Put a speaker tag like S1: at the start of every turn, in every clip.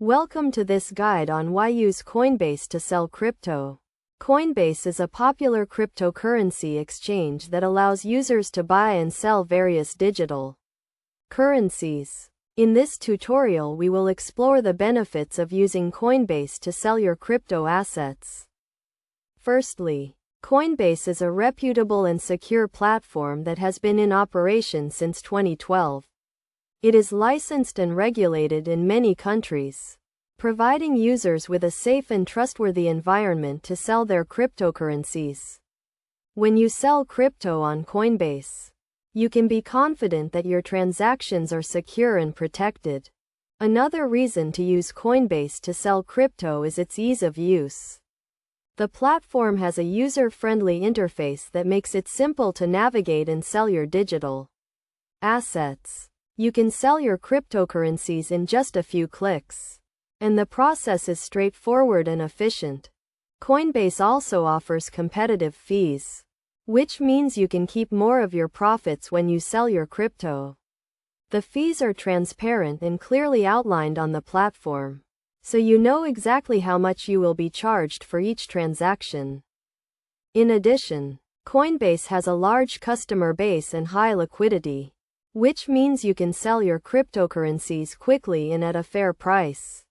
S1: Welcome to this guide on why use Coinbase to sell crypto. Coinbase is a popular cryptocurrency exchange that allows users to buy and sell various digital currencies. In this tutorial, we will explore the benefits of using Coinbase to sell your crypto assets. Firstly, Coinbase is a reputable and secure platform that has been in operation since 2012. It is licensed and regulated in many countries, providing users with a safe and trustworthy environment to sell their cryptocurrencies. When you sell crypto on Coinbase, you can be confident that your transactions are secure and protected. Another reason to use Coinbase to sell crypto is its ease of use. The platform has a user-friendly interface that makes it simple to navigate and sell your digital assets. You can sell your cryptocurrencies in just a few clicks, and the process is straightforward and efficient. Coinbase also offers competitive fees, which means you can keep more of your profits when you sell your crypto. The fees are transparent and clearly outlined on the platform, so you know exactly how much you will be charged for each transaction. In addition, Coinbase has a large customer base and high liquidity, which means you can sell your cryptocurrencies quickly and at a fair price.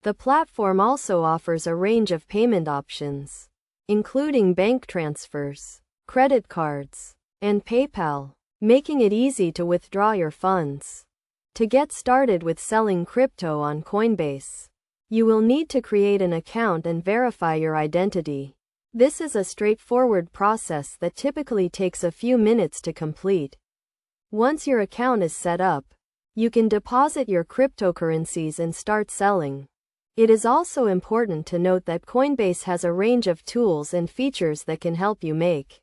S1: The platform also offers a range of payment options, including bank transfers, credit cards, and PayPal, making it easy to withdraw your funds. To get started with selling crypto on Coinbase, you will need to create an account and verify your identity. This is a straightforward process that typically takes a few minutes to complete. Once your account is set up, you can deposit your cryptocurrencies and start selling. It is also important to note that Coinbase has a range of tools and features that can help you make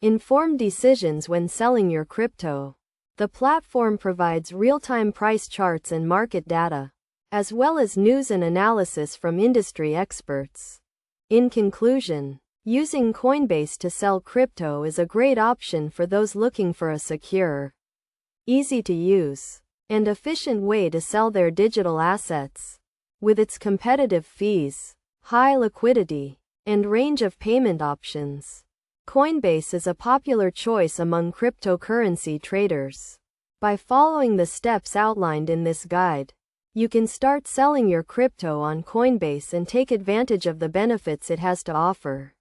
S1: informed decisions when selling your crypto. The platform provides real-time price charts and market data, as well as news and analysis from industry experts. In conclusion, using Coinbase to sell crypto is a great option for those looking for a secure, easy-to-use, and efficient way to sell their digital assets. With its competitive fees, high liquidity, and range of payment options, Coinbase is a popular choice among cryptocurrency traders. By following the steps outlined in this guide, you can start selling your crypto on Coinbase and take advantage of the benefits it has to offer.